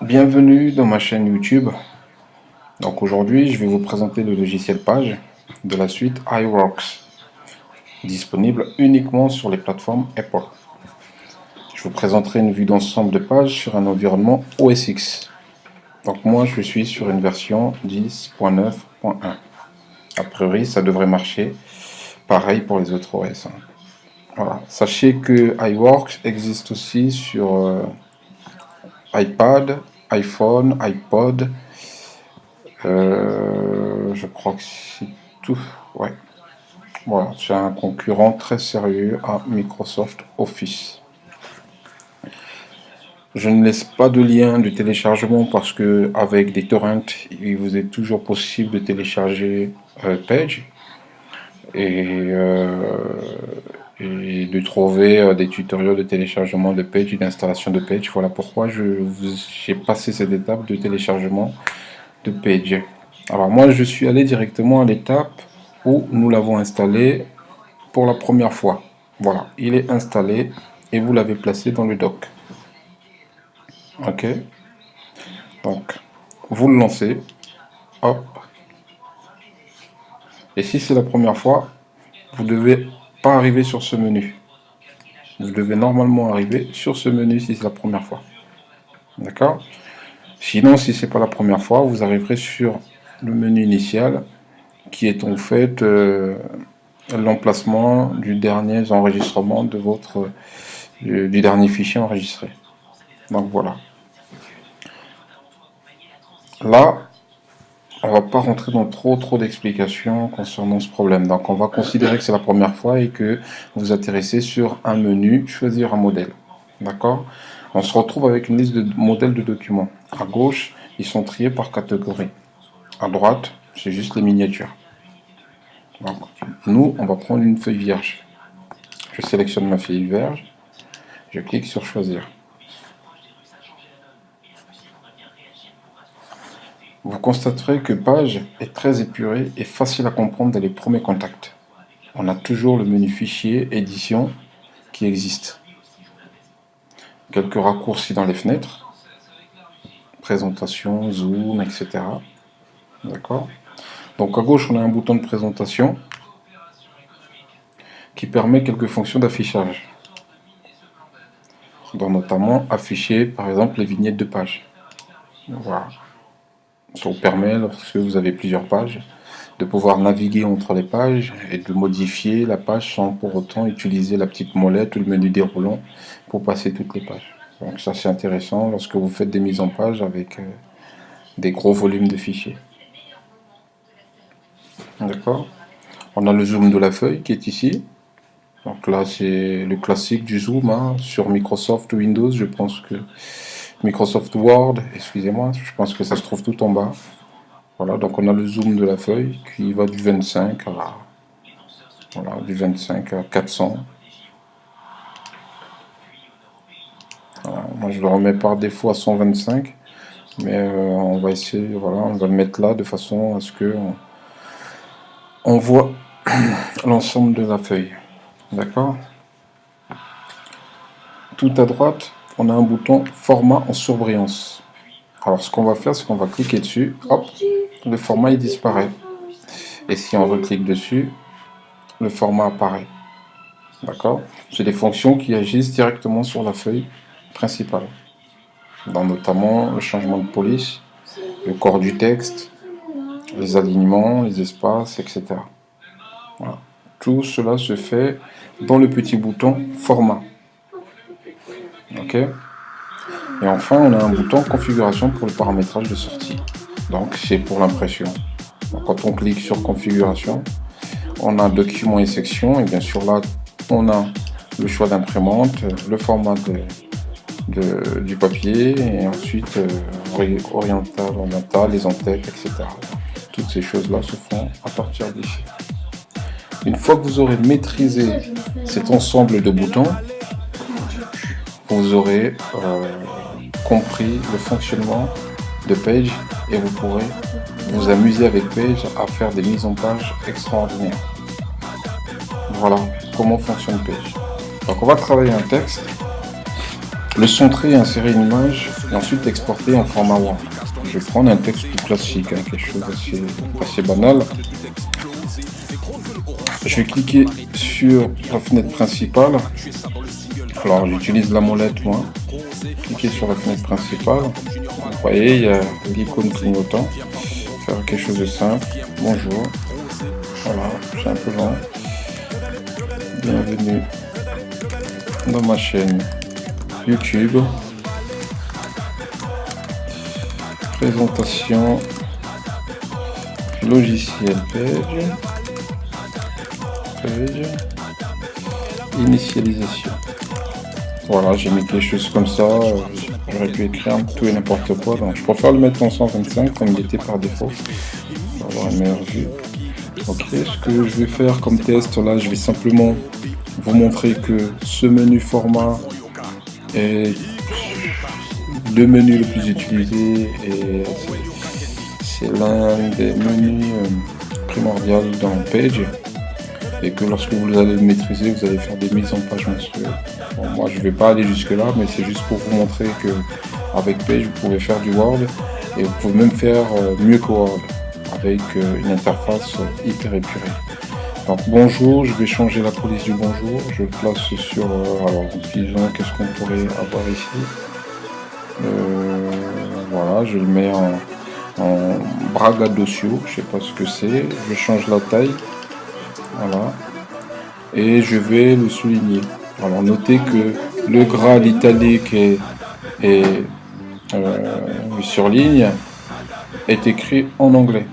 Bienvenue dans ma chaîne YouTube. Donc aujourd'hui, je vais vous présenter le logiciel Page de la suite iWorks, disponible uniquement sur les plateformes Apple. Je vous présenterai une vue d'ensemble de Page sur un environnement OS X. Donc moi, je suis sur une version 10.9.1. A priori, ça devrait marcher pareil pour les autres OS. Voilà. Sachez que iWorks existe aussi sur iPad, iPhone, iPod. Je crois que c'est tout. Ouais. Voilà, c'est un concurrent très sérieux à Microsoft Office. Je ne laisse pas de lien de téléchargement parce que avec des torrents, il vous est toujours possible de télécharger Page et de trouver des tutoriels de téléchargement de Page et d'installation de Page. Voilà pourquoi j'ai passé cette étape de téléchargement de Page. Alors moi, je suis allé directement à l'étape où nous l'avons installé pour la première fois. Voilà, il est installé et vous l'avez placé dans le dock. Ok, donc vous le lancez, hop, et si c'est la première fois, vous ne devez pas arriver sur ce menu. Vous devez normalement arriver sur ce menu si c'est la première fois. D'accord? Sinon, si c'est pas la première fois, vous arriverez sur le menu initial qui est en fait l'emplacement du dernier enregistrement de votre du dernier fichier enregistré. Donc voilà. Là, on va pas rentrer dans trop d'explications concernant ce problème. Donc on va considérer que c'est la première fois et que vous atterrissez sur un menu, choisir un modèle. D'accord? On se retrouve avec une liste de modèles de documents. À gauche, ils sont triés par catégorie. À droite, c'est juste les miniatures. Donc, nous, on va prendre une feuille vierge. Je sélectionne ma feuille vierge. Je clique sur choisir. Vous constaterez que Page est très épuré et facile à comprendre dès les premiers contacts. On a toujours le menu fichier, édition qui existe. Quelques raccourcis dans les fenêtres, présentation, zoom, etc. D'accord? Donc à gauche, on a un bouton de présentation qui permet quelques fonctions d'affichage. Donc notamment afficher par exemple les vignettes de page. Voilà. Ça vous permet, lorsque vous avez plusieurs pages, de pouvoir naviguer entre les pages et de modifier la page sans pour autant utiliser la petite molette ou le menu déroulant pour passer toutes les pages. Donc ça c'est intéressant lorsque vous faites des mises en page avec des gros volumes de fichiers. D'accord? On a le zoom de la feuille qui est ici. Donc là c'est le classique du zoom hein, sur Microsoft Windows. Je pense que Microsoft Word, excusez-moi, je pense que ça se trouve tout en bas. Voilà, donc on a le zoom de la feuille qui va du 25 à, voilà, du 25 à 400. Voilà, moi je le remets par défaut à 125, mais on va essayer, voilà, on va le mettre là de façon à ce que on voit l'ensemble de la feuille. D'accord? Tout à droite, on a un bouton format en surbrillance. Alors ce qu'on va faire, c'est qu'on va cliquer dessus, hop, le format il disparaît. Et si on reclique dessus, le format apparaît. D'accord? C'est des fonctions qui agissent directement sur la feuille principale. Dans notamment le changement de police, le corps du texte, les alignements, les espaces, etc. Voilà. Tout cela se fait dans le petit bouton format. Ok? Et enfin, on a un bouton configuration pour le paramétrage de sortie. Donc, c'est pour l'impression. Quand on clique sur configuration, on a document et section. Et bien sûr, là, on a le choix d'imprimante, le format du papier, et ensuite oriental, les en-têtes, etc. Toutes ces choses-là se font à partir d'ici. Une fois que vous aurez maîtrisé cet ensemble de boutons, vous aurez compris le fonctionnement de Page et vous pourrez vous amuser avec Page à faire des mises en page extraordinaires. Voilà comment fonctionne Page. Donc on va travailler un texte le centrer, insérer une image et ensuite exporter en format Word. Je vais prendre un texte plus classique, hein, quelque chose assez banal. Je vais cliquer sur la fenêtre principale. Alors j'utilise la molette moi. Cliquez sur la fenêtre principale. Vous voyez, il y a l'icône clignotant. Faire quelque chose de simple. Bonjour. Voilà, c'est un peu long. Bienvenue dans ma chaîne YouTube. Présentation logiciel page. Initialisation. Voilà, j'ai mis quelque chose comme ça. J'aurais pu écrire tout et n'importe quoi. Donc je préfère le mettre en 125 comme il était par défaut. Pour avoir une meilleure vue. Ok, ce que je vais faire comme test là, je vais simplement vous montrer que ce menu format est le menu le plus utilisé et c'est l'un des menus primordiaux dans Page. Et que lorsque vous allez le maîtriser, vous allez faire des mises en page monstrueuses. Bon, moi, je ne vais pas aller jusque là, mais c'est juste pour vous montrer que avec Page, vous pouvez faire du Word et vous pouvez même faire mieux que Word avec une interface hyper épurée. Donc bonjour, je vais changer la police du bonjour. Je le place sur alors disons qu'est-ce qu'on pourrait avoir ici. Voilà, je le mets en braggadocio, je sais pas ce que c'est. Je change la taille. Voilà, et je vais le souligner. Alors notez que le gras, l'italique et surligne est écrit en anglais.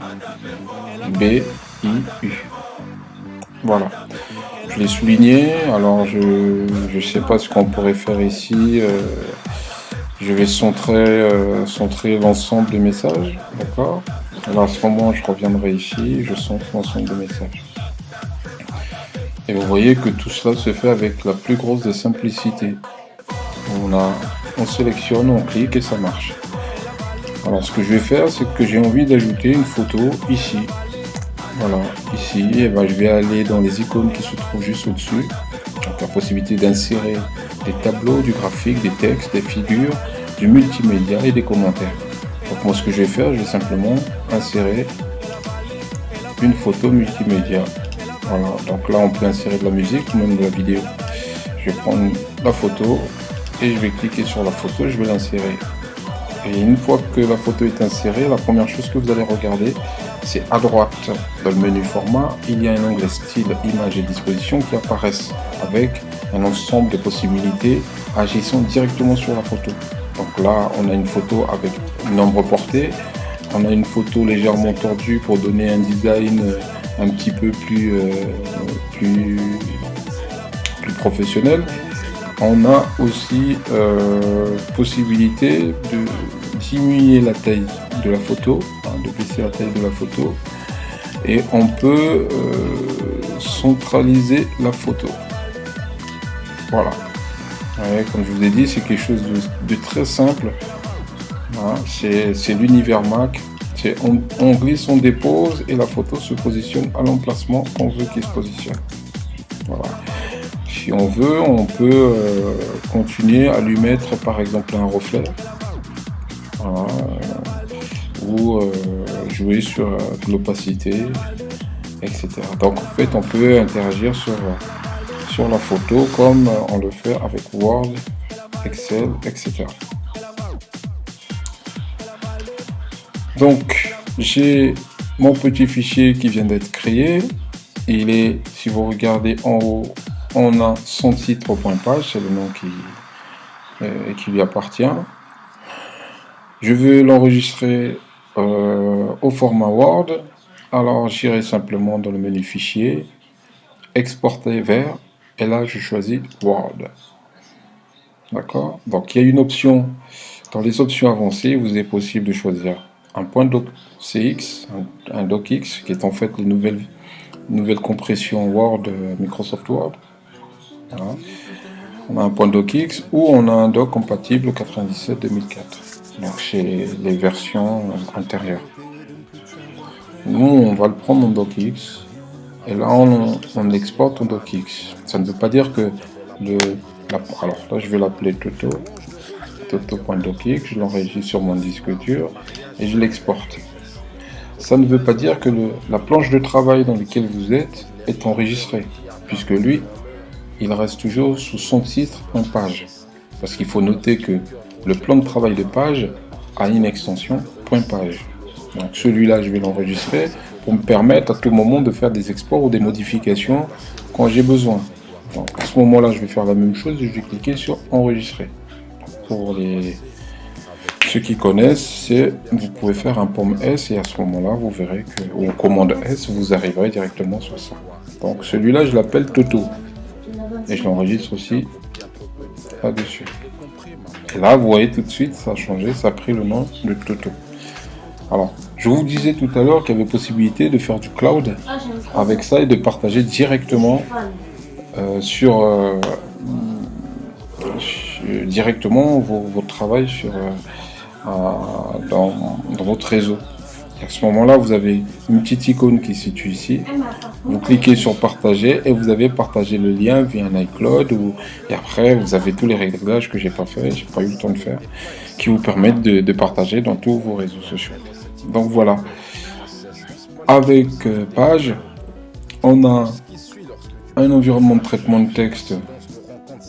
B-I-U. Voilà. Je l'ai souligné. Alors je sais pas ce qu'on pourrait faire ici. Je vais centrer l'ensemble des messages. D'accord. Alors à ce moment, je reviendrai ici. Je centre l'ensemble des messages. Et vous voyez que tout cela se fait avec la plus grosse des simplicités. On sélectionne, on clique et ça marche. Alors ce que je vais faire, c'est que j'ai envie d'ajouter une photo ici. Voilà, ici, et ben, je vais aller dans les icônes qui se trouvent juste au-dessus. Donc la possibilité d'insérer des tableaux, du graphique, des textes, des figures, du multimédia et des commentaires. Donc moi ce que je vais faire, je vais simplement insérer une photo multimédia. Voilà, donc là on peut insérer de la musique ou même de la vidéo. Je vais prendre la photo et je vais cliquer sur la photo, je vais l'insérer. Et une fois que la photo est insérée, la première chose que vous allez regarder, c'est à droite dans le menu format, il y a un onglet style, images et dispositions qui apparaissent avec un ensemble de possibilités agissant directement sur la photo. Donc là on a une photo avec une ombre portée, on a une photo légèrement tordue pour donner un design un petit peu plus professionnel. On a aussi possibilité de diminuer la taille de la photo, de baisser la taille de la photo, et on peut centraliser la photo. Voilà. Ouais, comme je vous ai dit, c'est quelque chose de très simple. Voilà. C'est l'univers Mac. On glisse, on dépose et la photo se positionne à l'emplacement qu'on veut qu'il se positionne. Voilà. Si on veut, on peut continuer à lui mettre par exemple un reflet. Voilà. Ou jouer sur de l'opacité, etc. Donc en fait, on peut interagir sur la photo comme on le fait avec Word, Excel, etc. Donc, j'ai mon petit fichier qui vient d'être créé. Il est, si vous regardez en haut, on a son titre.page, c'est le nom qui lui appartient. Je veux l'enregistrer au format Word. Alors, j'irai simplement dans le menu fichier, exporter vers, et là, je choisis Word. D'accord? Donc, il y a une option, dans les options avancées, vous est possible de choisir un point docx, un docx qui est en fait une nouvelle compression Word, Microsoft Word. Voilà. On a un point docx ou on a un doc compatible 97-2004. Donc chez les versions antérieures. Nous, on va le prendre en docx et là on exporte en docx. Ça ne veut pas dire que alors là je vais l'appeler Toto. toto.docx, je l'enregistre sur mon disque dur et je l'exporte. Ça ne veut pas dire que la planche de travail dans laquelle vous êtes est enregistrée, puisque lui, il reste toujours sous son titre en page. Parce qu'il faut noter que le plan de travail de page a une extension .page. Donc celui-là, je vais l'enregistrer pour me permettre à tout moment de faire des exports ou des modifications quand j'ai besoin. Donc à ce moment-là, je vais faire la même chose et je vais cliquer sur enregistrer. Pour ceux qui connaissent, vous pouvez faire un pomme S et à ce moment-là, vous verrez que, ou commande S, vous arriverez directement sur ça. Donc celui-là, je l'appelle Toto. Et je l'enregistre aussi là-dessus. Et là, vous voyez tout de suite, ça a changé, ça a pris le nom de Toto. Alors, je vous disais tout à l'heure qu'il y avait possibilité de faire du cloud avec ça et de partager directement directement votre travail dans votre réseau. Et à ce moment-là, vous avez une petite icône qui se situe ici. Vous cliquez sur partager et vous avez partagé le lien via un iCloud et après vous avez tous les réglages que j'ai pas fait, j'ai pas eu le temps de faire, qui vous permettent de partager dans tous vos réseaux sociaux. Donc voilà. Avec Page, on a un environnement de traitement de texte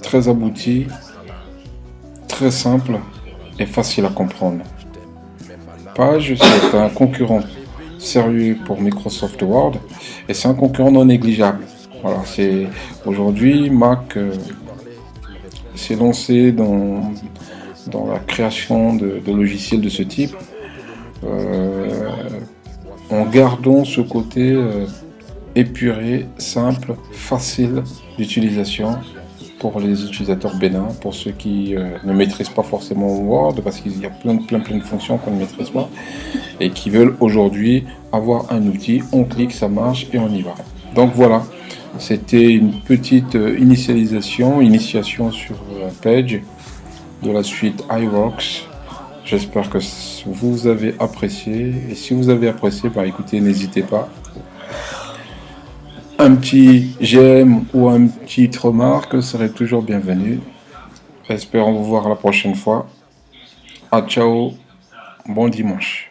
très abouti, très simple et facile à comprendre. Page, c'est un concurrent sérieux pour Microsoft Word et c'est un concurrent non négligeable. Voilà, aujourd'hui Mac s'est lancé dans la création de logiciels de ce type en gardant ce côté épuré, simple, facile d'utilisation pour les utilisateurs bénins, pour ceux qui ne maîtrisent pas forcément Word, parce qu'il y a plein de fonctions qu'on ne maîtrise pas, et qui veulent aujourd'hui avoir un outil, on clique, ça marche et on y va. Donc voilà, c'était une petite initiation sur Page de la suite iWorks. J'espère que vous avez apprécié, et si vous avez apprécié, bah écoutez, n'hésitez pas. Un petit j'aime ou une petite remarque serait toujours bienvenu. Espérons vous voir la prochaine fois. À ciao, bon dimanche.